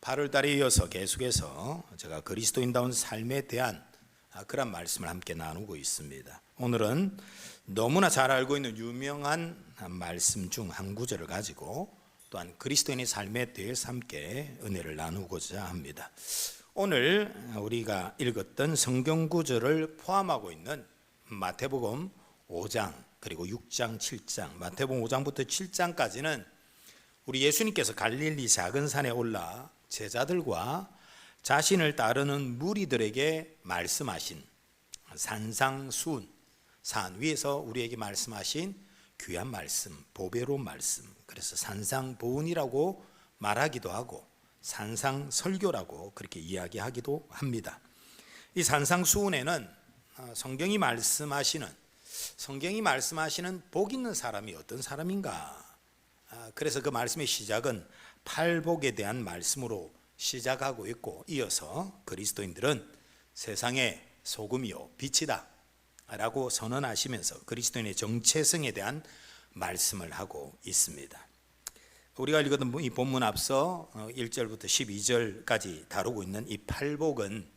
8월 달에 이어서 계속해서 제가 그리스도인다운 삶에 대한 그런 말씀을 함께 나누고 있습니다. 오늘은 너무나 잘 알고 있는 유명한 말씀 중 한 구절을 가지고 또한 그리스도인의 삶에 대해서 함께 은혜를 나누고자 합니다. 오늘 우리가 읽었던 성경 구절을 포함하고 있는 마태복음 5장 그리고 6장, 7장, 마태복음 5장부터 7장까지는 우리 예수님께서 갈릴리 작은 산에 올라 제자들과 자신을 따르는 무리들에게 말씀하신 산상수훈, 산 위에서 우리에게 말씀하신 귀한 말씀, 보배로운 말씀, 그래서 산상보훈이라고 말하기도 하고 산상설교라고 그렇게 이야기하기도 합니다. 이 산상수훈에는 성경이 말씀하시는 복 있는 사람이 어떤 사람인가, 그래서 그 말씀의 시작은 팔복에 대한 말씀으로 시작하고 있고, 이어서 그리스도인들은 세상의 소금이요 빛이다 라고 선언하시면서 그리스도인의 정체성에 대한 말씀을 하고 있습니다. 우리가 읽었던 이 본문 앞서 1절부터 12절까지 다루고 있는 이 팔복은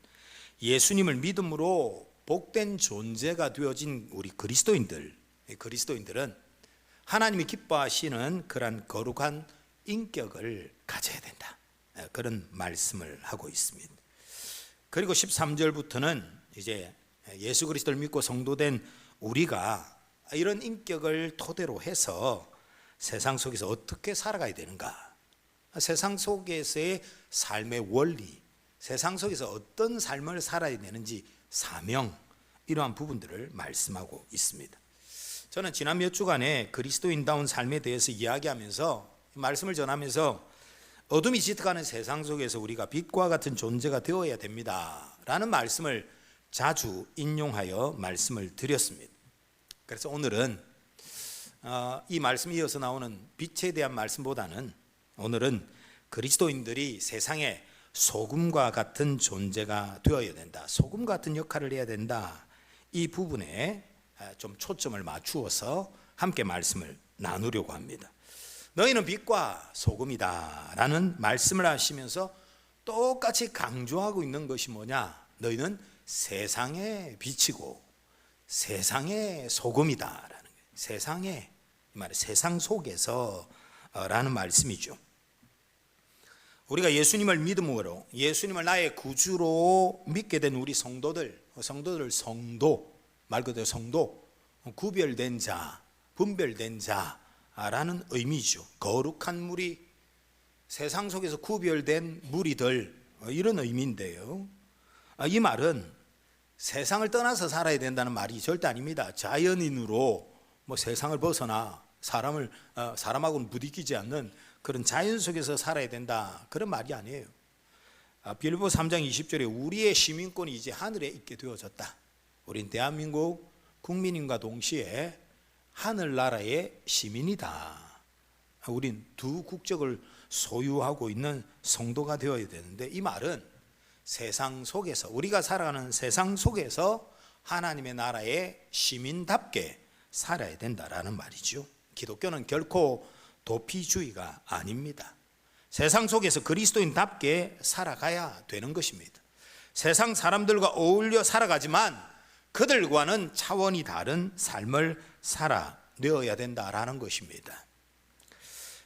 예수님을 믿음으로 복된 존재가 되어진 우리 그리스도인들은 하나님이 기뻐하시는 그러한 거룩한 인격을 가져야 된다, 그런 말씀을 하고 있습니다. 그리고 13절부터는 이제 예수 그리스도를 믿고 성도된 우리가 이런 인격을 토대로 해서 세상 속에서 어떻게 살아가야 되는가, 세상 속에서의 삶의 원리, 세상 속에서 어떤 삶을 살아야 되는지 사명, 이러한 부분들을 말씀하고 있습니다. 저는 지난 몇 주간에 그리스도인다운 삶에 대해서 이야기하면서, 말씀을 전하면서 어둠이 짙어가는 세상 속에서 우리가 빛과 같은 존재가 되어야 됩니다 라는 말씀을 자주 인용하여 말씀을 드렸습니다. 그래서 오늘은 이 말씀에 이어서 나오는 빛에 대한 말씀보다는 오늘은 그리스도인들이 세상에 소금과 같은 존재가 되어야 된다, 소금 같은 역할을 해야 된다, 이 부분에 좀 초점을 맞추어서 함께 말씀을 나누려고 합니다. 너희는 빛과 소금이다 라는 말씀을 하시면서 똑같이 강조하고 있는 것이 뭐냐, 너희는 세상의 빛이고 세상의 소금이다 라는 거예요. 세상에, 세상 속에서 라는 말씀이죠. 우리가 예수님을 믿음으로, 예수님을 나의 구주로 믿게 된 우리 성도들, 성도, 말 그대로 성도, 구별된 자, 분별된 자라는 의미죠. 거룩한 무리, 세상 속에서 구별된 무리들, 이런 의미인데요, 이 말은 세상을 떠나서 살아야 된다는 말이 절대 아닙니다. 자연인으로 세상을 벗어나 사람하고는 부딪히지 않는 그런 자연 속에서 살아야 된다, 그런 말이 아니에요. 빌립보서 3장 20절에 우리의 시민권이 이제 하늘에 있게 되어졌다. 우린 대한민국 국민인과 동시에 하늘나라의 시민이다. 우린 두 국적을 소유하고 있는 성도가 되어야 되는데, 이 말은 세상 속에서, 우리가 살아가는 세상 속에서 하나님의 나라의 시민답게 살아야 된다라는 말이죠. 기독교는 결코 도피주의가 아닙니다. 세상 속에서 그리스도인답게 살아가야 되는 것입니다. 세상 사람들과 어울려 살아가지만 그들과는 차원이 다른 삶을 살아내어야 된다라는 것입니다.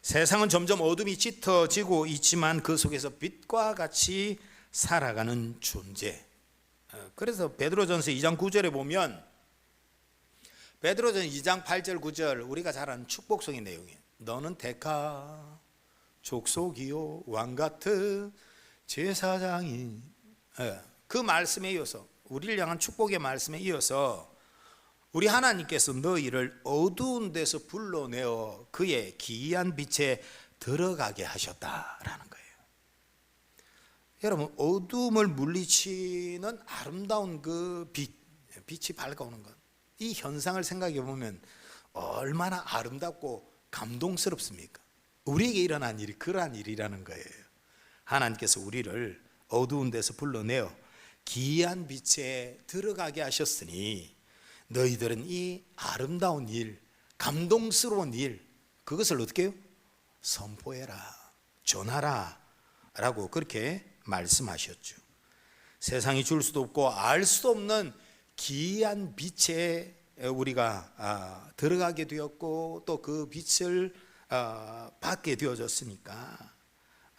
세상은 점점 어둠이 짙어지고 있지만 그 속에서 빛과 같이 살아가는 존재. 그래서 베드로전서 2장 9절에 보면, 베드로전서 2장 8절 9절 우리가 잘 아는 축복성의 내용이에요. 너는 택하 족속이요 왕같은 제사장이, 그 말씀에 이어서, 우리를 향한 축복의 말씀에 이어서 우리 하나님께서 너희를 어두운 데서 불러내어 그의 기이한 빛에 들어가게 하셨다라는 거예요. 여러분, 어둠을 물리치는 아름다운 그 빛이 밝아오는 것, 이 현상을 생각해 보면 얼마나 아름답고 감동스럽습니까? 우리에게 일어난 일이 그러한 일이라는 거예요. 하나님께서 우리를 어두운 데서 불러내어 기이한 빛에 들어가게 하셨으니 너희들은 이 아름다운 일, 감동스러운 일, 그것을 어떻게 해요? 선포해라, 전하라, 라고 그렇게 말씀하셨죠. 세상이 줄 수도 없고 알 수도 없는 기이한 빛에 우리가 들어가게 되었고 또 그 빛을 받게 되어졌으니까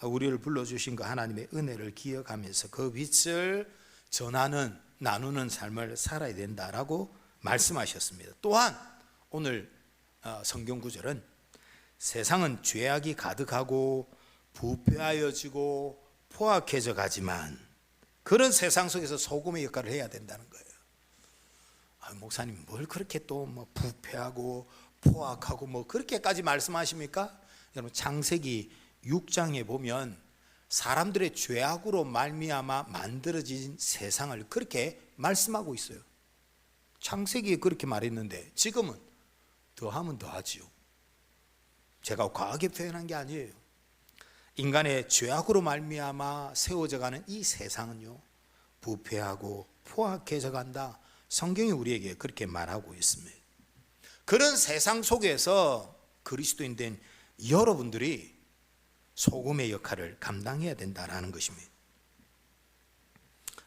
우리를 불러주신 그 하나님의 은혜를 기억하면서 그 빛을 전하는 나누는 삶을 살아야 된다라고 말씀하셨습니다. 또한 오늘 성경 구절은 세상은 죄악이 가득하고 부패하여지고 포악해져 가지만 그런 세상 속에서 소금의 역할을 해야 된다는 거예요. 목사님 뭘 그렇게 또 뭐 부패하고 포악하고 뭐 그렇게까지 말씀하십니까? 여러분 창세기 6장에 보면 사람들의 죄악으로 말미암아 만들어진 세상을 그렇게 말씀하고 있어요. 창세기에 그렇게 말했는데 지금은 더하면 더하지요. 제가 과하게 표현한 게 아니에요. 인간의 죄악으로 말미암아 세워져가는 이 세상은요 부패하고 포악해져 간다. 성경이 우리에게 그렇게 말하고 있습니다. 그런 세상 속에서 그리스도인 된 여러분들이 소금의 역할을 감당해야 된다는 것입니다.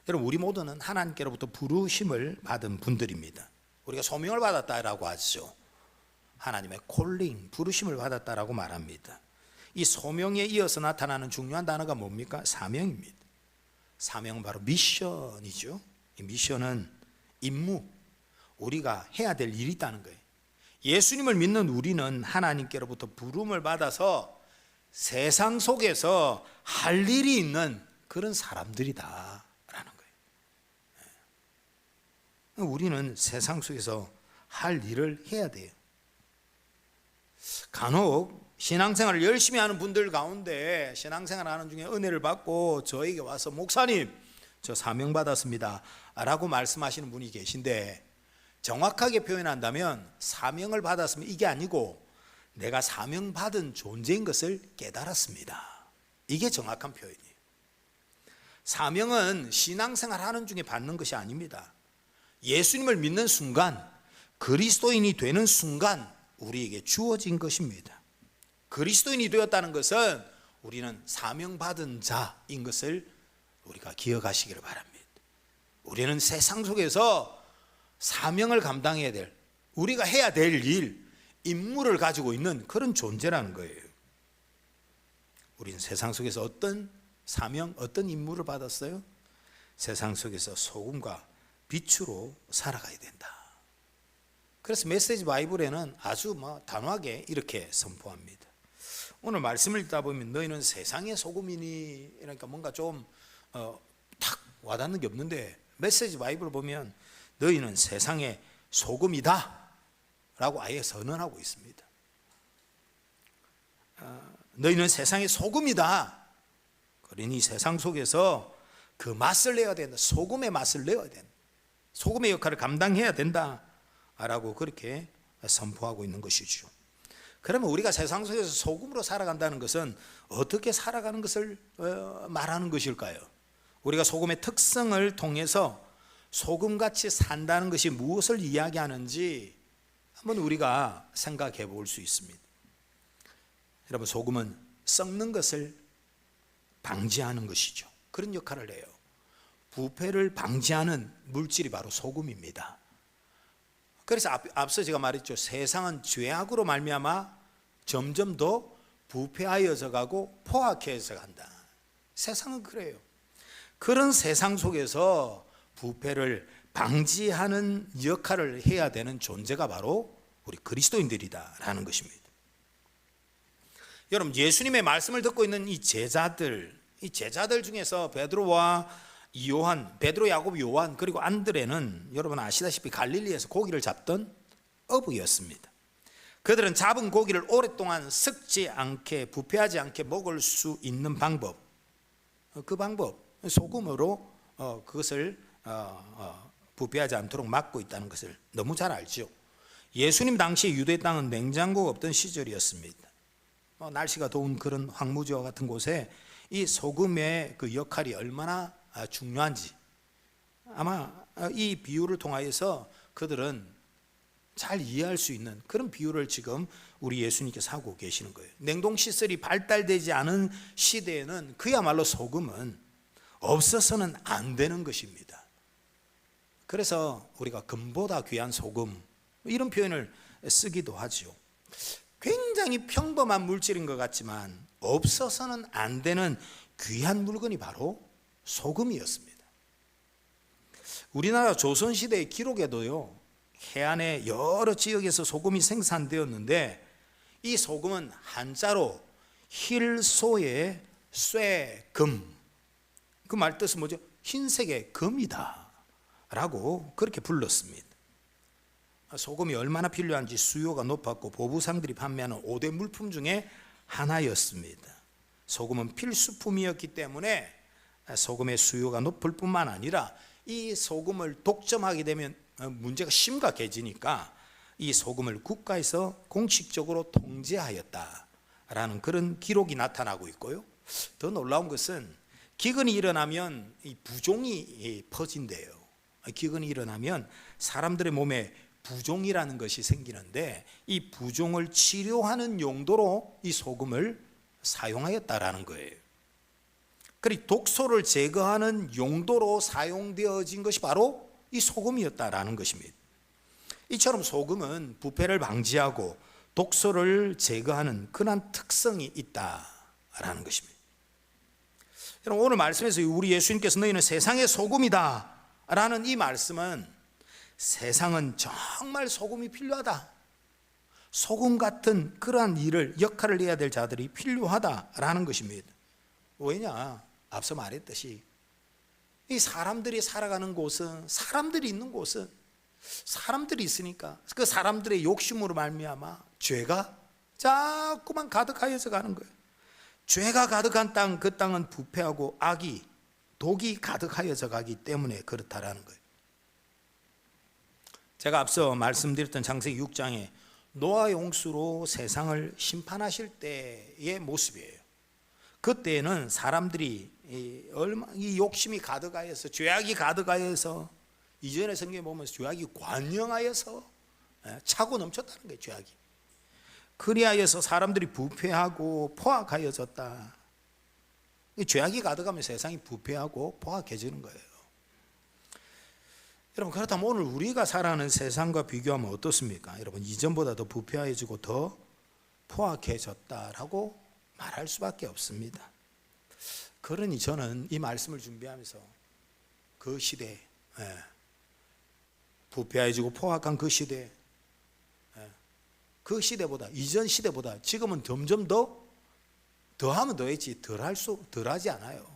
여러분 우리 모두는 하나님께로부터 부르심을 받은 분들입니다. 우리가 소명을 받았다라고 하죠. 하나님의 콜링, 부르심을 받았다라고 말합니다. 이 소명에 이어서 나타나는 중요한 단어가 뭡니까? 사명입니다. 사명은 바로 미션이죠. 이 미션은 임무, 우리가 해야 될 일이 있다는 거예요. 예수님을 믿는 우리는 하나님께로부터 부름을 받아서 세상 속에서 할 일이 있는 그런 사람들이다 라는 거예요. 우리는 세상 속에서 할 일을 해야 돼요. 간혹 신앙생활을 열심히 하는 분들 가운데 신앙생활 하는 중에 은혜를 받고 저에게 와서 목사님 저 사명 받았습니다 라고 말씀하시는 분이 계신데, 정확하게 표현한다면 사명을 받았으면 이게 아니고 내가 사명 받은 존재인 것을 깨달았습니다. 이게 정확한 표현이에요. 사명은 신앙생활 하는 중에 받는 것이 아닙니다. 예수님을 믿는 순간, 그리스도인이 되는 순간 우리에게 주어진 것입니다. 그리스도인이 되었다는 것은 우리는 사명받은 자인 것을 우리가 기억하시기를 바랍니다. 우리는 세상 속에서 사명을 감당해야 될, 우리가 해야 될 일, 임무를 가지고 있는 그런 존재라는 거예요. 우리는 세상 속에서 어떤 사명, 어떤 임무를 받았어요? 세상 속에서 소금과 빛으로 살아가야 된다. 그래서 메시지 바이블에는 아주 단호하게 이렇게 선포합니다. 오늘 말씀을 읽다 보면 너희는 세상의 소금이니, 그러니까 뭔가 좀 탁 와닿는 게 없는데, 메시지 바이블을 보면 너희는 세상의 소금이다 라고 아예 선언하고 있습니다. 너희는 세상의 소금이다. 그러니 세상 속에서 그 맛을 내야 된다. 소금의 맛을 내야 된다. 소금의 역할을 감당해야 된다 라고 그렇게 선포하고 있는 것이죠. 그러면 우리가 세상 속에서 소금으로 살아간다는 것은 어떻게 살아가는 것을 말하는 것일까요? 우리가 소금의 특성을 통해서 소금같이 산다는 것이 무엇을 이야기하는지 한번 우리가 생각해 볼 수 있습니다. 여러분, 소금은 썩는 것을 방지하는 것이죠. 그런 역할을 해요. 부패를 방지하는 물질이 바로 소금입니다. 그래서 앞서 제가 말했죠. 세상은 죄악으로 말미암아 점점 더 부패하여져 가고 포악해져 간다. 세상은 그래요. 그런 세상 속에서 부패를 방지하는 역할을 해야 되는 존재가 바로 우리 그리스도인들이다라는 것입니다. 여러분, 예수님의 말씀을 듣고 있는 이 제자들 중에서 베드로와 요한, 베드로, 야곱, 요한 그리고 안드레는 여러분 아시다시피 갈릴리에서 고기를 잡던 어부였습니다. 그들은 잡은 고기를 오랫동안 썩지 않게, 부패하지 않게 먹을 수 있는 방법, 그 방법, 소금으로 그것을 부패하지 않도록 막고 있다는 것을 너무 잘 알죠. 예수님 당시 유대 땅은 냉장고가 없던 시절이었습니다. 날씨가 더운 그런 황무지와 같은 곳에 이 소금의 그 역할이 얼마나 중요한지, 아마 이 비유를 통하여서 그들은 잘 이해할 수 있는 그런 비유를 지금 우리 예수님께서 하고 계시는 거예요. 냉동시설이 발달되지 않은 시대에는 그야말로 소금은 없어서는 안 되는 것입니다. 그래서 우리가 금보다 귀한 소금 이런 표현을 쓰기도 하죠. 굉장히 평범한 물질인 것 같지만 없어서는 안 되는 귀한 물건이 바로 소금이었습니다. 우리나라 조선시대의 기록에도요, 해안의 여러 지역에서 소금이 생산되었는데 이 소금은 한자로 힐소의 쇠금, 그 말 뜻은 뭐죠? 흰색의 금이다 라고 그렇게 불렀습니다. 소금이 얼마나 필요한지 수요가 높았고 보부상들이 판매하는 5대 물품 중에 하나였습니다. 소금은 필수품이었기 때문에 소금의 수요가 높을 뿐만 아니라 이 소금을 독점하게 되면 문제가 심각해지니까 이 소금을 국가에서 공식적으로 통제하였다라는 그런 기록이 나타나고 있고요. 더 놀라운 것은 기근이 일어나면 이 부종이 퍼진대요. 기근이 일어나면 사람들의 몸에 부종이라는 것이 생기는데 이 부종을 치료하는 용도로 이 소금을 사용하였다라는 거예요. 그리고 독소를 제거하는 용도로 사용되어진 것이 바로 이 소금이었다라는 것입니다. 이처럼 소금은 부패를 방지하고 독소를 제거하는 그런 특성이 있다라는 것입니다. 여러분, 오늘 말씀에서 우리 예수님께서 너희는 세상의 소금이다 라는 이 말씀은 세상은 정말 소금이 필요하다, 소금 같은 그러한 일을 역할을 해야 될 자들이 필요하다라는 것입니다. 왜냐? 앞서 말했듯이 이 사람들이 살아가는 곳은, 사람들이 있는 곳은 사람들이 있으니까 그 사람들의 욕심으로 말미암아 죄가 자꾸만 가득하여져 가는 거예요. 죄가 가득한 땅, 그 땅은 부패하고 악이, 독이 가득하여져 가기 때문에 그렇다라는 거예요. 제가 앞서 말씀드렸던 창세기 6장에 노아 용수로 세상을 심판하실 때의 모습이에요. 그때는 사람들이 이 욕심이 가득하여서, 죄악이 가득하여서, 이전의 성경에 보면 죄악이 관영하여서 차고 넘쳤다는 거예요. 죄악이 그리하여서 사람들이 부패하고 포악하여졌다. 죄악이 가득하면 세상이 부패하고 포악해지는 거예요. 여러분, 그렇다면 오늘 우리가 살아가는 세상과 비교하면 어떻습니까? 여러분, 이전보다 더 부패해지고 더 포악해졌다라고 말할 수밖에 없습니다. 그러니 저는 이 말씀을 준비하면서 그 시대, 부패해지고 포악한 그 시대, 그 시대보다, 이전 시대보다 지금은 점점 더하면 더했지 덜하지 않아요.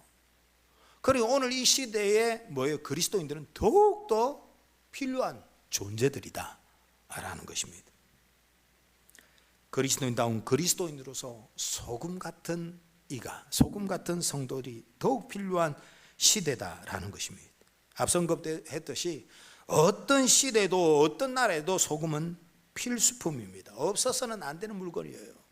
그리고 오늘 이 시대에 뭐예요? 그리스도인들은 더욱더 필요한 존재들이다 라는 것입니다. 그리스도인다운 그리스도인으로서 소금 같은 이가, 소금 같은 성도들이 더욱 필요한 시대다라는 것입니다. 앞서 언급했듯이 어떤 시대도 어떤 나라에도 소금은 필수품입니다. 없어서는 안 되는 물건이에요.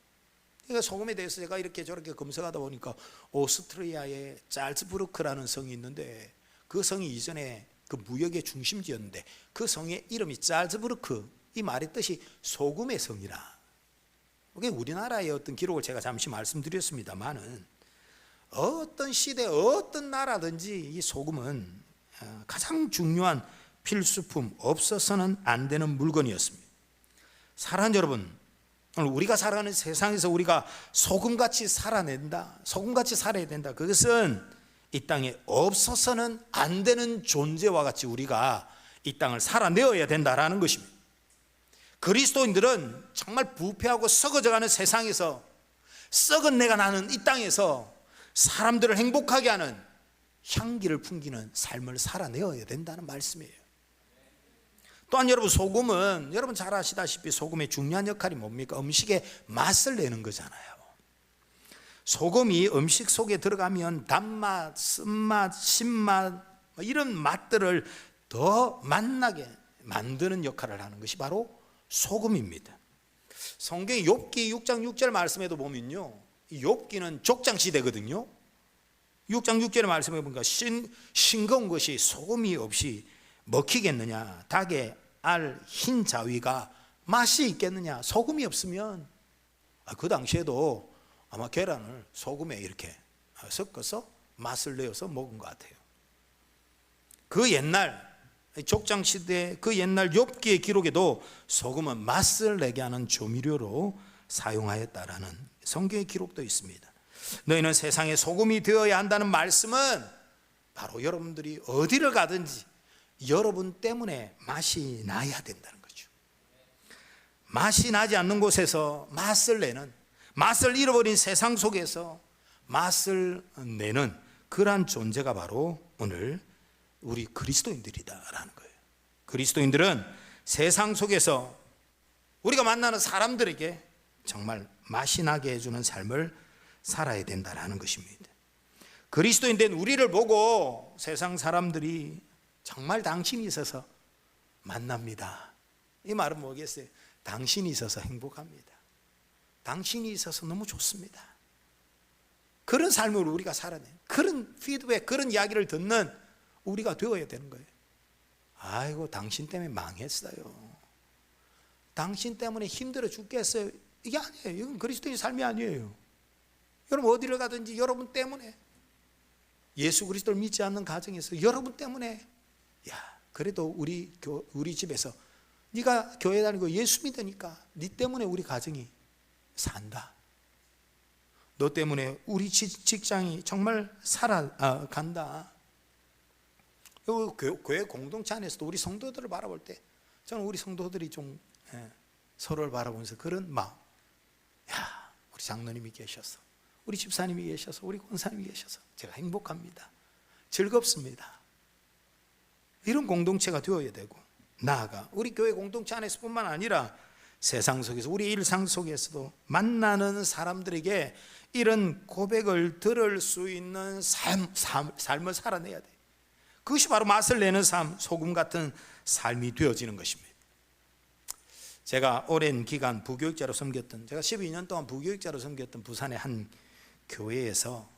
그러니까 소금에 대해서 제가 이렇게 저렇게 검색하다 보니까 오스트리아의 잘츠부르크라는 성이 있는데 그 성이 이전에 그 무역의 중심지였는데 그 성의 이름이 잘츠부르크, 이 말의 뜻이 소금의 성이라. 이게 우리나라의 어떤 기록을 제가 잠시 말씀드렸습니다만은 어떤 시대, 어떤 나라든지 이 소금은 가장 중요한 필수품, 없어서는 안 되는 물건이었습니다. 사랑하는 여러분, 오늘 우리가 살아가는 세상에서 우리가 소금같이 살아낸다, 소금같이 살아야 된다. 그것은 이 땅에 없어서는 안 되는 존재와 같이 우리가 이 땅을 살아내어야 된다라는 것입니다. 그리스도인들은 정말 부패하고 썩어져가는 세상에서, 썩은 내가 나는 이 땅에서 사람들을 행복하게 하는 향기를 풍기는 삶을 살아내어야 된다는 말씀이에요. 또한 여러분, 소금은 여러분 잘 아시다시피 소금의 중요한 역할이 뭡니까? 음식에 맛을 내는 거잖아요. 소금이 음식 속에 들어가면 단맛, 쓴맛, 신맛 이런 맛들을 더 맛나게 만드는 역할을 하는 것이 바로 소금입니다. 성경 욥기 6장 6절 말씀에도 보면요, 욥기는 족장 시대거든요. 6장 6절의 말씀에 보니까 싱거운 것이 소금이 없이 먹히겠느냐, 닭의 알, 흰 자위가 맛이 있겠느냐? 소금이 없으면 그 당시에도 아마 계란을 소금에 이렇게 섞어서 맛을 내어서 먹은 것 같아요. 그 옛날 족장시대 그 옛날 욥기의 기록에도 소금은 맛을 내게 하는 조미료로 사용하였다라는 성경의 기록도 있습니다. 너희는 세상에 소금이 되어야 한다는 말씀은 바로 여러분들이 어디를 가든지 여러분 때문에 맛이 나야 된다는 거죠. 맛이 나지 않는 곳에서 맛을 내는, 맛을 잃어버린 세상 속에서 맛을 내는 그러한 존재가 바로 오늘 우리 그리스도인들이다라는 거예요. 그리스도인들은 세상 속에서 우리가 만나는 사람들에게 정말 맛이 나게 해주는 삶을 살아야 된다라는 것입니다. 그리스도인 된 우리를 보고 세상 사람들이 정말 당신이 있어서 만납니다. 이 말은 뭐겠어요? 당신이 있어서 행복합니다. 당신이 있어서 너무 좋습니다. 그런 삶을 우리가 살아내요. 그런 피드백, 그런 이야기를 듣는 우리가 되어야 되는 거예요. 아이고, 당신 때문에 망했어요. 당신 때문에 힘들어 죽겠어요. 이게 아니에요. 이건 그리스도의 삶이 아니에요. 여러분 어디를 가든지 여러분 때문에, 예수 그리스도를 믿지 않는 가정에서 여러분 때문에, 야, 그래도 우리 집에서 네가 교회 다니고 예수 믿으니까 네 때문에 우리 가정이 산다. 너 때문에 우리 직장이 정말 살아간다. 교회 공동체 안에서도 우리 성도들을 바라볼 때 저는 우리 성도들이 좀 서로를 바라보면서 그런 마음, 야, 우리 장로님이 계셔서, 우리 집사님이 계셔서, 우리 권사님이 계셔서 제가 행복합니다. 즐겁습니다. 이런 공동체가 되어야 되고, 나아가 우리 교회 공동체 안에서뿐만 아니라 세상 속에서 우리 일상 속에서도 만나는 사람들에게 이런 고백을 들을 수 있는 삶을 살아내야 돼. 그것이 바로 맛을 내는 삶, 소금 같은 삶이 되어지는 것입니다. 제가 오랜 기간 부교육자로 섬겼던, 제가 12년 동안 부교육자로 섬겼던 부산의 한 교회에서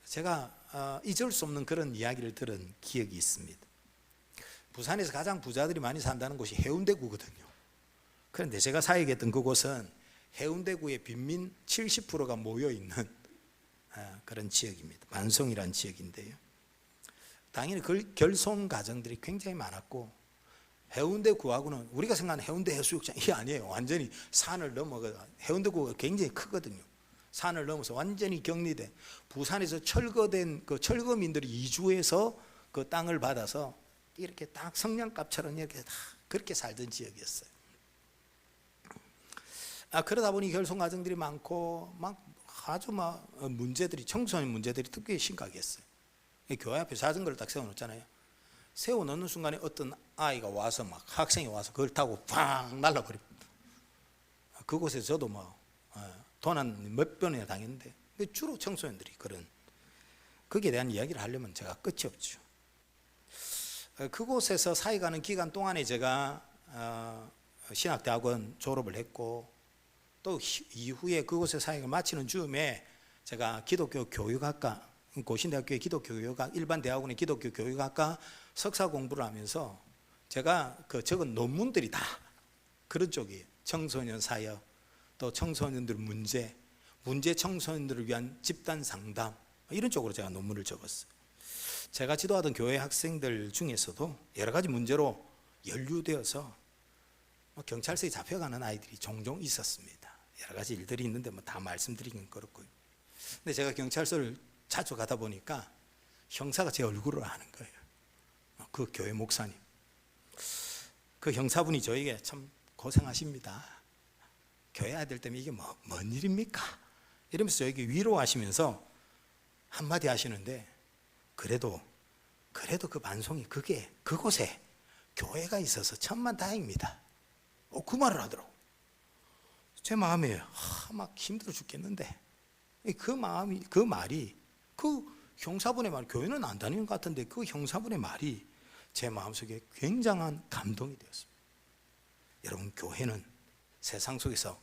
제가 잊을 수 없는 그런 이야기를 들은 기억이 있습니다. 부산에서 가장 부자들이 많이 산다는 곳이 해운대구거든요. 그런데 제가 사역했던 그곳은 해운대구의 빈민 70%가 모여있는 그런 지역입니다. 만송이라는 지역인데요, 당연히 결손 가정들이 굉장히 많았고, 해운대구하고는 우리가 생각하는 해운대 해수욕장 이게 아니에요. 완전히 산을 넘어가, 해운대구가 굉장히 크거든요. 산을 넘어서 완전히 격리된, 부산에서 철거된 그 철거민들이 이주해서 그 땅을 받아서 이렇게 딱 성냥갑처럼 이렇게 다 그렇게 살던 지역이었어요. 그러다 보니 결손 가정들이 많고 아주 문제들이, 청소년 문제들이 특히 심각했어요. 교회 앞에 자전거를 딱 세워놓잖아요. 세워놓는 순간에 어떤 아이가 와서 학생이 와서 그걸 타고 팡 날라버립니다. 그곳에 저도 돈 한 몇 번이나 당했는데, 주로 청소년들이 그런, 거기에 대한 이야기를 하려면 제가 끝이 없죠. 그곳에서 사역하는 기간 동안에 제가 신학대학원 졸업을 했고, 또 이후에 그곳에 사역을 마치는 즈음에 제가 기독교 교육학과, 고신대학교의 기독교 교육학, 일반 대학원의 기독교 교육학과 석사 공부를 하면서 제가 적은 논문들이 다 그런 쪽이에요. 청소년 사역, 또 청소년들 문제 청소년들을 위한 집단 상담, 이런 쪽으로 제가 논문을 적었어요. 제가 지도하던 교회 학생들 중에서도 여러 가지 문제로 연루되어서 경찰서에 잡혀가는 아이들이 종종 있었습니다. 여러 가지 일들이 있는데 다 말씀드리긴 그렇고요. 근데 제가 경찰서를 자주 가다 보니까 형사가 제 얼굴을 아는 거예요. 그 교회 목사님, 그 형사분이 저에게 참 고생하십니다. 교회 아들 때문에 이게 뭔 일입니까? 이러면서 저에게 위로하시면서 한마디 하시는데, 그래도 그 반송이 그곳에 교회가 있어서 천만다행입니다. 그 말을 하더라고. 제 마음에 막 힘들어 죽겠는데, 그 말이, 그 형사분의 말, 교회는 안 다니는 것 같은데 그 형사분의 말이 제 마음속에 굉장한 감동이 되었습니다. 여러분, 교회는 세상 속에서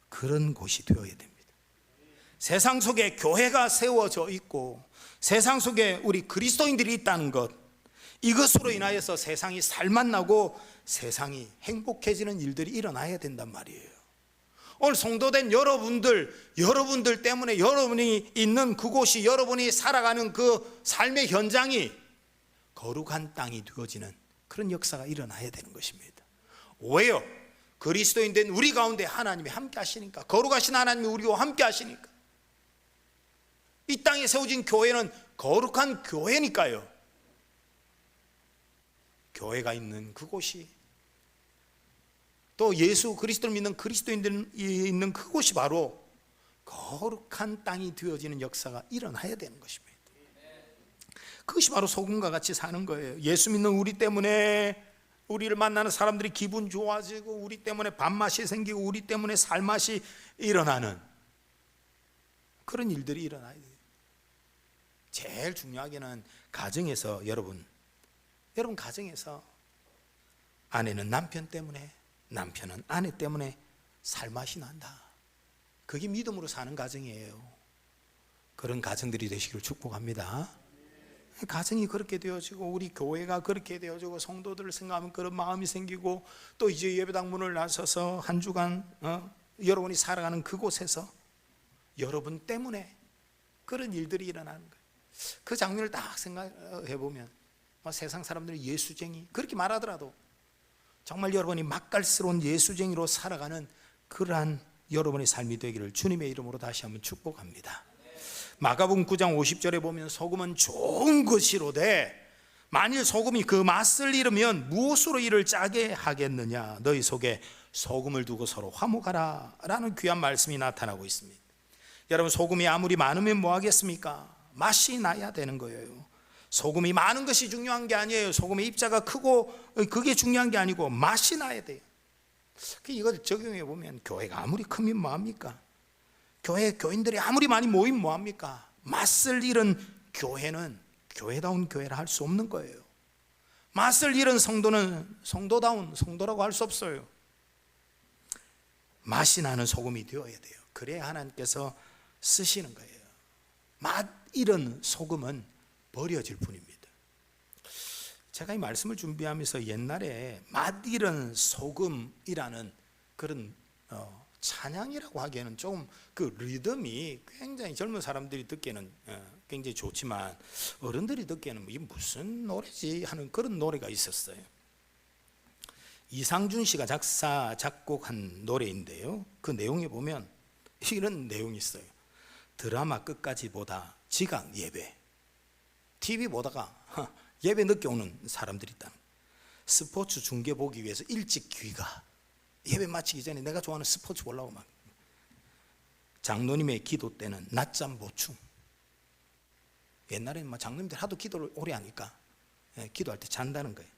그런 곳이 되어야 됩니다. 세상 속에 교회가 세워져 있고 세상 속에 우리 그리스도인들이 있다는 것, 이것으로 인하여서 세상이 살맛나고 세상이 행복해지는 일들이 일어나야 된단 말이에요. 오늘 성도된 여러분들 때문에 여러분이 있는 그곳이, 여러분이 살아가는 그 삶의 현장이 거룩한 땅이 되어지는 그런 역사가 일어나야 되는 것입니다. 왜요? 그리스도인된 우리 가운데 하나님이 함께 하시니까, 거룩하신 하나님이 우리와 함께 하시니까. 이 땅에 세워진 교회는 거룩한 교회니까요. 교회가 있는 그곳이, 또 예수 그리스도를 믿는 그리스도인들이 있는 그곳이 바로 거룩한 땅이 되어지는 역사가 일어나야 되는 것입니다. 그것이 바로 소금과 같이 사는 거예요. 예수 믿는 우리 때문에 우리를 만나는 사람들이 기분 좋아지고, 우리 때문에 밥맛이 생기고, 우리 때문에 살맛이 일어나는 그런 일들이 일어나야 돼요. 제일 중요하게는 가정에서, 여러분 가정에서 아내는 남편 때문에, 남편은 아내 때문에 살맛이 난다. 그게 믿음으로 사는 가정이에요. 그런 가정들이 되시길 축복합니다. 가정이 그렇게 되어지고, 우리 교회가 그렇게 되어지고, 성도들을 생각하면 그런 마음이 생기고, 또 이제 예배당 문을 나서서 한 주간 여러분이 살아가는 그곳에서 여러분 때문에 그런 일들이 일어나는 거예요. 그 장면을 딱 생각해 보면 세상 사람들이 예수쟁이 그렇게 말하더라도 정말 여러분이 맛깔스러운 예수쟁이로 살아가는 그러한 여러분의 삶이 되기를 주님의 이름으로 다시 한번 축복합니다. 마가복음 9장 50절에 보면 소금은 좋은 것이로되 만일 소금이 그 맛을 잃으면 무엇으로 이를 짜게 하겠느냐, 너희 속에 소금을 두고 서로 화목하라 라는 귀한 말씀이 나타나고 있습니다. 여러분, 소금이 아무리 많으면 뭐 하겠습니까? 맛이 나야 되는 거예요. 소금이 많은 것이 중요한 게 아니에요. 소금의 입자가 크고 그게 중요한 게 아니고 맛이 나야 돼요. 이걸 적용해 보면 교회가 아무리 크면 뭐합니까? 교인들이 아무리 많이 모이면 뭐합니까? 맛을 잃은 교회는 교회다운 교회라 할 수 없는 거예요. 맛을 잃은 성도는 성도다운 성도라고 할 수 없어요. 맛이 나는 소금이 되어야 돼요. 그래야 하나님께서 쓰시는 거예요. 맛 잃은 소금은 버려질 뿐입니다. 제가 이 말씀을 준비하면서 옛날에 맛 잃은 소금이라는 그런 찬양이라고 하기에는 조금 그 리듬이 굉장히 젊은 사람들이 듣기에는 굉장히 좋지만 어른들이 듣기에는 이게 무슨 노래지 하는 그런 노래가 있었어요. 이상준 씨가 작사 작곡한 노래인데요, 그 내용에 보면 이런 내용이 있어요. 드라마 끝까지 보다 지각 예배, TV 보다가 예배 늦게 오는 사람들이 있다. 스포츠 중계 보기 위해서 일찍 귀가, 예배 마치기 전에 내가 좋아하는 스포츠 보려고 막. 장로님의 기도 때는 낮잠 보충. 옛날에는 장로님들 하도 기도를 오래 하니까 기도할 때 잔다는 거예요.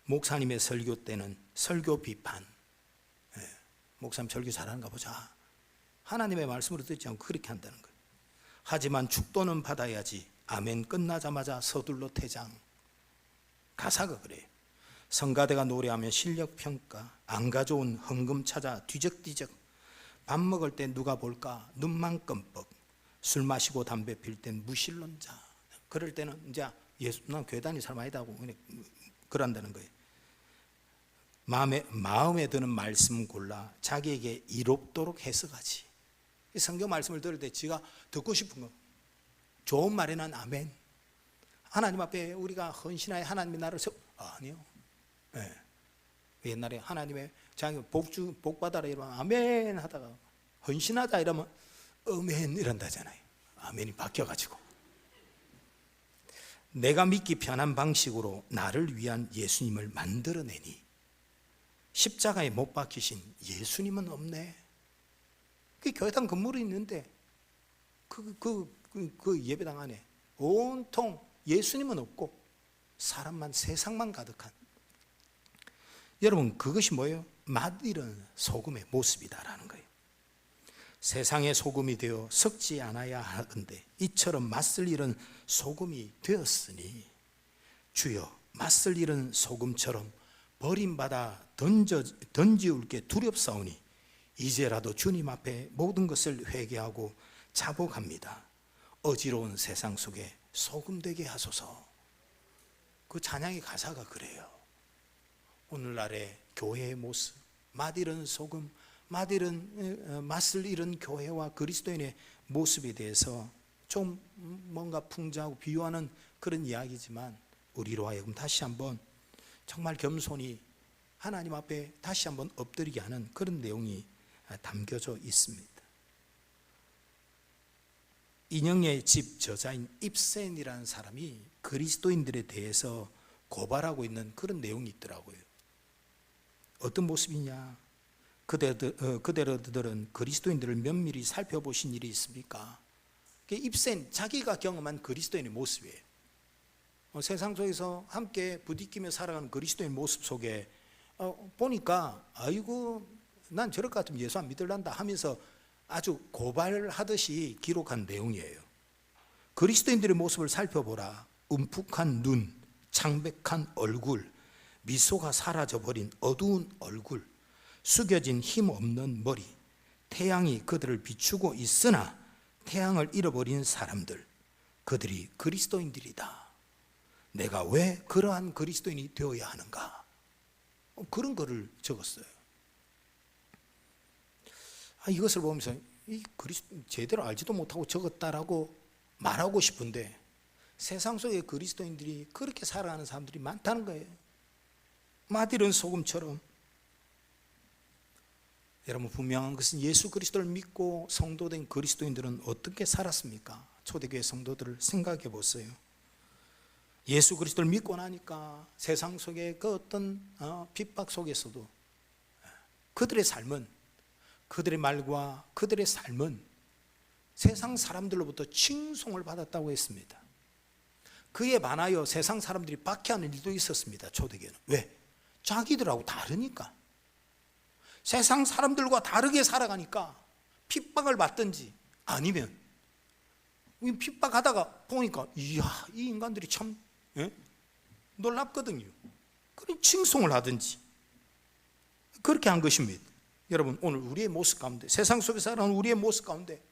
목사님의 설교 때는 설교 비판. 목사님 설교 잘하는가 보자. 하나님의 말씀으로 듣지 않고 그렇게 한다는 거예요. 하지만 축도는 받아야지. 아멘 끝나자마자 서둘러 퇴장. 가사가 그래요. 성가대가 노래하면 실력 평가, 안 가져온 헌금 찾아 뒤적뒤적, 밥 먹을 때 누가 볼까 눈만 끔뻑, 술 마시고 담배 필 땐 무신론자. 그럴 때는 이제 난 교회 다니는 사람 아니다 하고 그런다는 거예요. 마음에 드는 말씀 골라 자기에게 이롭도록 해석하지. 성경 말씀을 들을 때 지가 듣고 싶은 거, 좋은 말에는 아멘. 하나님 앞에 우리가 헌신하여 하나님이 나를 아니요. 옛날에 하나님의 자기 복 받아라 이러면 아멘 하다가 헌신하자 이러면 아멘 이런다잖아요. 아멘이 바뀌어가지고 내가 믿기 편한 방식으로 나를 위한 예수님을 만들어내니 십자가에 못 박히신 예수님은 없네. 그 교회당 건물이 있는데 그 예배당 안에 온통 예수님은 없고 사람만, 세상만 가득한. 여러분, 그것이 뭐예요? 맛 잃은 소금의 모습이다라는 거예요. 세상의 소금이 되어 썩지 않아야 하는데 이처럼 맛을 잃은 소금이 되었으니 주여, 맛을 잃은 소금처럼 버림받아 던지울 게 두렵사오니 이제라도 주님 앞에 모든 것을 회개하고 자복합니다. 어지러운 세상 속에 소금 되게 하소서. 그 찬양의 가사가 그래요. 오늘날의 교회의 모습, 맛이른 소금, 맛을 잃은 교회와 그리스도인의 모습에 대해서 좀 뭔가 풍자하고 비유하는 그런 이야기지만, 우리로 하여금 다시 한번 정말 겸손히 하나님 앞에 다시 한번 엎드리게 하는 그런 내용이 담겨져 있습니다. 인형의 집 저자인 입센이라는 사람이 그리스도인들에 대해서 고발하고 있는 그런 내용이 있더라고요. 어떤 모습이냐? 그대로들은 그리스도인들을 면밀히 살펴보신 일이 있습니까? 입센, 자기가 경험한 그리스도인의 모습이에요. 세상 속에서 함께 부딪히며 살아가는 그리스도인 모습 속에 보니까 아이고 난 저럴 것 같으면 예수 안 믿을란다 하면서 아주 고발하듯이 기록한 내용이에요. 그리스도인들의 모습을 살펴보라. 움푹한 눈, 창백한 얼굴, 미소가 사라져버린 어두운 얼굴, 숙여진 힘없는 머리, 태양이 그들을 비추고 있으나 태양을 잃어버린 사람들, 그들이 그리스도인들이다. 내가 왜 그러한 그리스도인이 되어야 하는가? 그런 거를 적었어요. 이것을 보면서 제대로 알지도 못하고 적었다라고 말하고 싶은데, 세상 속의 그리스도인들이 그렇게 살아가는 사람들이 많다는 거예요. 맛이른 소금처럼. 여러분, 분명한 것은 예수 그리스도를 믿고 성도된 그리스도인들은 어떻게 살았습니까? 초대교회 성도들을 생각해 보세요. 예수 그리스도를 믿고 나니까 세상 속의 그 어떤 핍박 속에서도 그들의 삶은, 그들의 말과 그들의 삶은 세상 사람들로부터 칭송을 받았다고 했습니다. 그에 반하여 세상 사람들이 박해하는 일도 있었습니다. 초대교회는. 왜? 자기들하고 다르니까. 세상 사람들과 다르게 살아가니까 핍박을 받든지, 아니면 핍박하다가 보니까 이야, 이 인간들이 참 놀랍거든요. 그런 칭송을 하든지 그렇게 한 것입니다. 여러분, 오늘 우리의 모습 가운데, 세상 속에서 살아가는 우리의 모습 가운데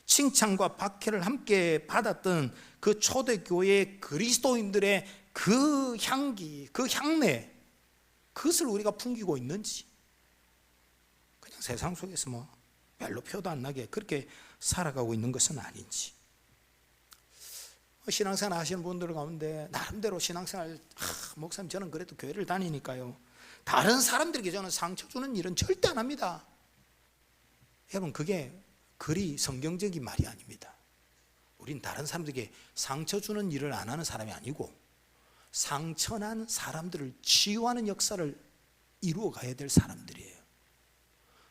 칭찬과 박해를 함께 받았던 그 초대교회 그리스도인들의 그 향기, 그 향내, 그것을 우리가 풍기고 있는지, 그냥 세상 속에서 별로 표도 안 나게 그렇게 살아가고 있는 것은 아닌지. 신앙생활 하시는 분들 가운데 나름대로 신앙생활, 목사님 저는 그래도 교회를 다니니까요, 다른 사람들에게 저는 상처 주는 일은 절대 안 합니다. 여러분, 그게 그리 성경적인 말이 아닙니다. 우린 다른 사람들에게 상처 주는 일을 안 하는 사람이 아니고, 상처난 사람들을 치유하는 역사를 이루어 가야 될 사람들이에요.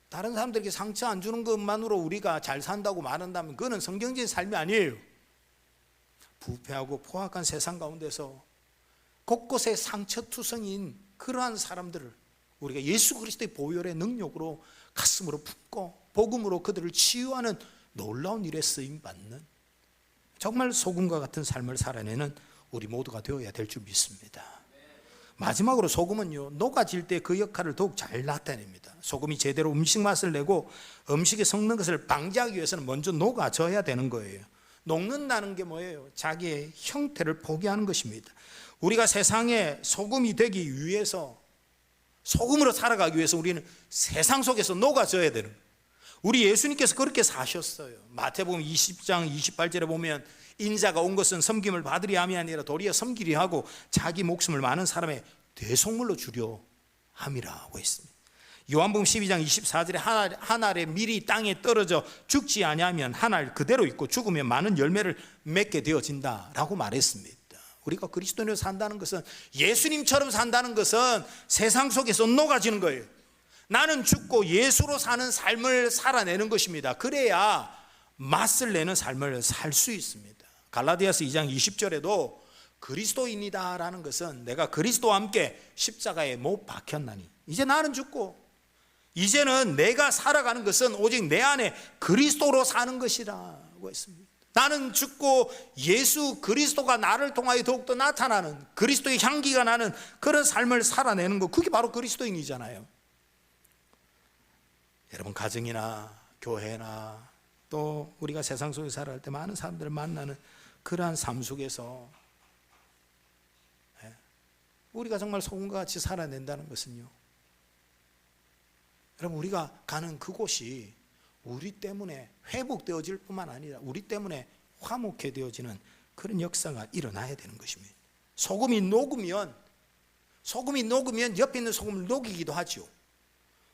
다른 사람들에게 상처 안 주는 것만으로 우리가 잘 산다고 말한다면 그거는 성경적인 삶이 아니에요. 부패하고 포악한 세상 가운데서 곳곳에 상처투성인 그러한 사람들을 우리가 예수 그리스도의 보혈의 능력으로 가슴으로 품고 복음으로 그들을 치유하는 놀라운 일에 쓰임받는, 정말 소금과 같은 삶을 살아내는 우리 모두가 되어야 될 줄 믿습니다. 마지막으로 소금은요, 녹아질 때 그 역할을 더욱 잘 나타냅니다. 소금이 제대로 음식 맛을 내고 음식에 섞는 것을 방지하기 위해서는 먼저 녹아져야 되는 거예요. 녹는다는 게 뭐예요? 자기의 형태를 포기하는 것입니다. 우리가 세상에 소금이 되기 위해서, 소금으로 살아가기 위해서 우리는 세상 속에서 녹아져야 되는 거예요. 우리 예수님께서 그렇게 사셨어요. 마태복음 20장 28절에 보면 인자가 온 것은 섬김을 받으려 함이 아니라 도리어 섬기려 하고 자기 목숨을 많은 사람의 대속물로 주려 함이라고 했습니다. 요한복음 12장 24절에 한 알의 밀이 땅에 떨어져 죽지 아니하면 한 알 그대로 있고 죽으면 많은 열매를 맺게 되어진다라고 말했습니다. 우리가 그리스도인으로 산다는 것은, 예수님처럼 산다는 것은 세상 속에서 녹아지는 거예요. 나는 죽고 예수로 사는 삶을 살아내는 것입니다. 그래야 맛을 내는 삶을 살 수 있습니다. 갈라디아서 2장 20절에도 그리스도인이다라는 것은 내가 그리스도와 함께 십자가에 못 박혔나니 이제 나는 죽고 이제는 내가 살아가는 것은 오직 내 안에 그리스도로 사는 것이라고 했습니다. 나는 죽고 예수 그리스도가 나를 통하여 더욱더 나타나는, 그리스도의 향기가 나는 그런 삶을 살아내는 것, 그게 바로 그리스도인이잖아요. 여러분, 가정이나 교회나 또 우리가 세상 속에 살아갈 때 많은 사람들을 만나는 그러한 삶 속에서 우리가 정말 소금과 같이 살아낸다는 것은요, 여러분, 우리가 가는 그곳이 우리 때문에 회복되어질 뿐만 아니라 우리 때문에 화목해 되어지는 그런 역사가 일어나야 되는 것입니다. 소금이 녹으면 옆에 있는 소금을 녹이기도 하죠.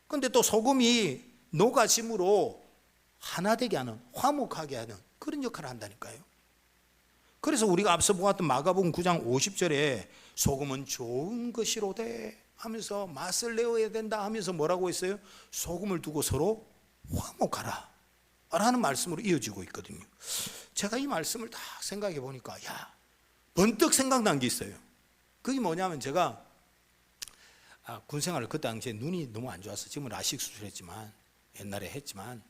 그런데 또 소금이 녹아짐으로 하나 되게 하는, 화목하게 하는 그런 역할을 한다니까요. 그래서 우리가 앞서 보았던 마가복음 9장 50절에 소금은 좋은 것이로되 하면서 맛을 내어야 된다 하면서 뭐라고 했어요? 소금을 두고 서로 화목하라 라는 말씀으로 이어지고 있거든요. 제가 이 말씀을 다 생각해 보니까 번뜩 생각난 게 있어요. 그게 뭐냐면, 제가 군 생활을 그 당시에 눈이 너무 안 좋아서, 지금은 라식 수술했지만 옛날에 했지만,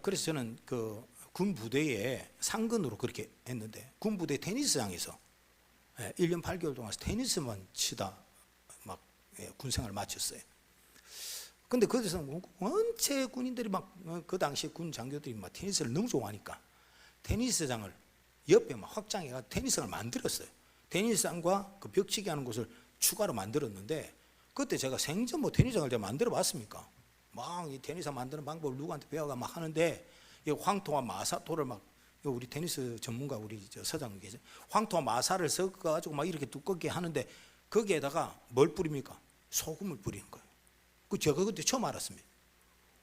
그래서 저는 그 군 부대에 상근으로 그렇게 했는데, 군 부대 테니스장에서 1년 8개월 동안 테니스만 치다 막 군 생활을 마쳤어요. 근데 거기서 원체 군인들이 막 그 당시에 군 장교들이 막 테니스를 너무 좋아하니까 테니스장을 옆에 막 확장해가 테니스장을 만들었어요. 테니스장과 그 벽치기 하는 곳을 추가로 만들었는데, 그때 제가 생전 뭐 테니스장을 제가 만들어 봤습니까? 막 이 테니스장 만드는 방법을 누구한테 배워가 막 하는데, 이 황토와 마사토를 막, 우리 테니스 전문가 우리 저 서장 계세요. 황토와 마사를 섞어가지고 막 이렇게 두껍게 하는데, 거기에다가 뭘 뿌립니까? 소금을 뿌리는 거예요. 그 제가 그때 처음 알았습니다.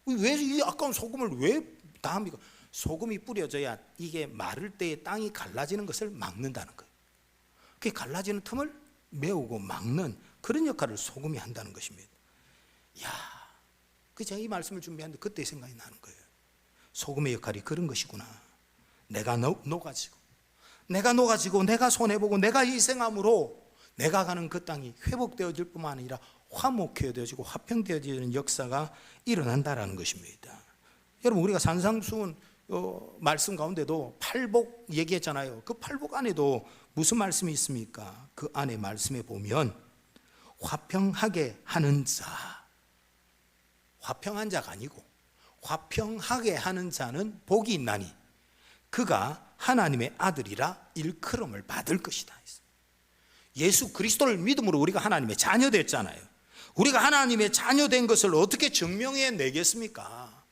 왜 이 아까운 소금을 왜 다 합니까? 소금이 뿌려져야 이게 마를 때에 땅이 갈라지는 것을 막는다는 거예요. 그 갈라지는 틈을 메우고 막는 그런 역할을 소금이 한다는 것입니다. 제가 이 말씀을 준비하는데 그때 생각이 나는 거예요. 소금의 역할이 그런 것이구나. 내가 녹아지고 내가 손해보고 내가 희생함으로 내가 가는 그 땅이 회복되어질 뿐만 아니라 화목되어지고 화평되어지는 역사가 일어난다라는 것입니다. 여러분, 우리가 산상수훈 말씀 가운데도 팔복 얘기했잖아요. 그 팔복 안에도 무슨 말씀이 있습니까? 그 안에 말씀에 보면 화평하게 하는 자, 화평한 자가 아니고 화평하게 하는 자는 복이 있나니 그가 하나님의 아들이라 일컬음을 받을 것이다. 예수 그리스도를 믿음으로 우리가 하나님의 자녀 됐잖아요. 우리가 하나님의 자녀 된 것을 어떻게 증명해 내겠습니까?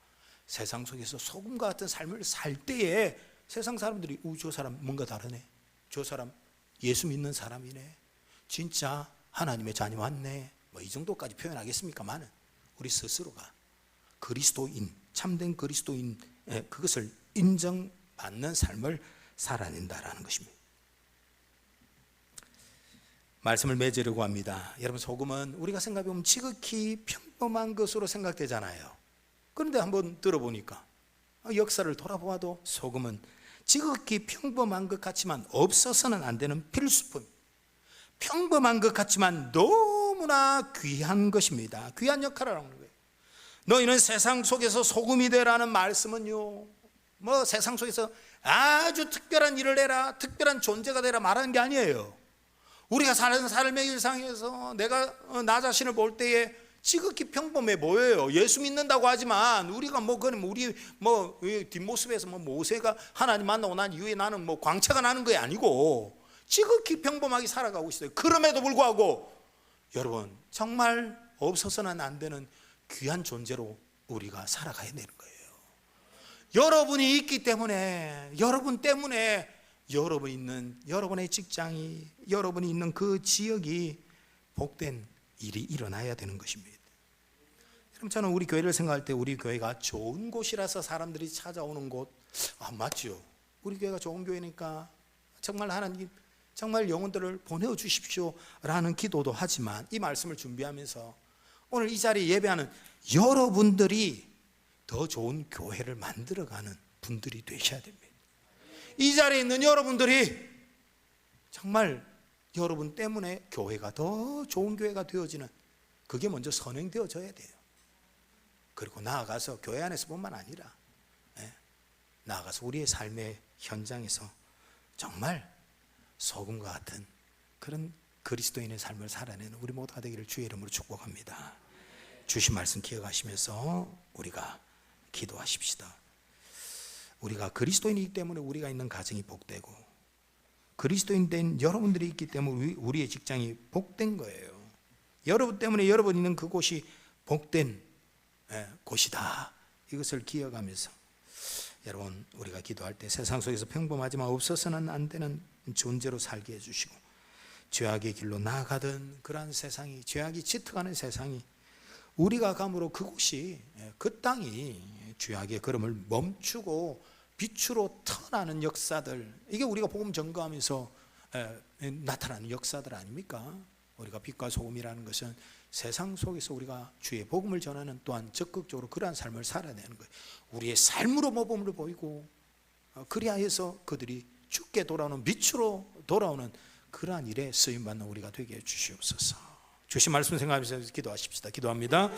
세상 속에서 소금과 같은 삶을 살 때에 세상 사람들이 저 사람 뭔가 다르네, 저 사람 예수 믿는 사람이네, 진짜 하나님의 자녀 맞네, 뭐 이 정도까지 표현하겠습니까만은 우리 스스로가 그리스도인, 참된 그리스도인, 그것을 인정받는 삶을 살아낸다라는 것입니다. 말씀을 맺으려고 합니다. 여러분, 소금은 우리가 생각해보면 지극히 평범한 것으로 생각되잖아요. 그런데 한번 들어보니까, 역사를 돌아보아도 소금은 지극히 평범한 것 같지만 없어서는 안 되는 필수품, 평범한 것 같지만 너무나 귀한 것입니다. 귀한 역할을 하는 거예요. 너희는 세상 속에서 소금이 되라는 말씀은요, 뭐 세상 속에서 아주 특별한 일을 해라, 특별한 존재가 되라 말하는 게 아니에요. 우리가 사는 삶의 일상에서 내가 나 자신을 볼 때에 지극히 평범해 보여요. 예수 믿는다고 하지만 우리가 우리 뒷모습에서 모세가 하나님 만나고 난 이후에 나는 광채가 나는 게 아니고 지극히 평범하게 살아가고 있어요. 그럼에도 불구하고 여러분, 정말 없어서는 안 되는 귀한 존재로 우리가 살아가야 되는 거예요. 여러분이 있기 때문에, 여러분 때문에 여러분이 있는 여러분의 직장이, 여러분이 있는 그 지역이 복된 일이 일어나야 되는 것입니다. 여러분, 저는 우리 교회를 생각할 때 우리 교회가 좋은 곳이라서 사람들이 찾아오는 곳, 맞죠? 우리 교회가 좋은 교회니까 정말 하나님 정말 영혼들을 보내어 주십시오 라는 기도도 하지만, 이 말씀을 준비하면서 오늘 이 자리에 예배하는 여러분들이 더 좋은 교회를 만들어가는 분들이 되셔야 됩니다. 이 자리에 있는 여러분들이 정말 여러분 때문에 교회가 더 좋은 교회가 되어지는, 그게 먼저 선행되어져야 돼요. 그리고 나아가서 교회 안에서뿐만 아니라 나아가서 우리의 삶의 현장에서 정말 소금과 같은 그런 그리스도인의 삶을 살아내는 우리 모두가 되기를 주의 이름으로 축복합니다. 주신 말씀 기억하시면서 우리가 기도하십시다. 우리가 그리스도인이기 때문에 우리가 있는 가정이 복되고, 그리스도인 된 여러분들이 있기 때문에 우리의 직장이 복된 거예요. 여러분 때문에 여러분 있는 그곳이 복된 곳이다. 이것을 기억하면서 여러분, 우리가 기도할 때 세상 속에서 평범하지만 없어서는 안 되는 존재로 살게 해주시고, 죄악의 길로 나아가던 그러한 세상이, 죄악이 짙어가는 세상이, 우리가 감으로 그곳이, 그 땅이 죄악의 걸음을 멈추고 빛으로 터나는 역사들, 이게 우리가 복음 전거하면서 나타나는 역사들 아닙니까? 우리가 빛과 소금이라는 것은 세상 속에서 우리가 주의 복음을 전하는, 또한 적극적으로 그러한 삶을 살아야 되는 거예요. 우리의 삶으로 모범을 보이고, 그리하여서 그들이 주께 돌아오는, 빛으로 돌아오는 그러한 일에 쓰임받는 우리가 되게 해 주시옵소서. 주신 말씀 생각하면서 기도하십시다. 기도합니다.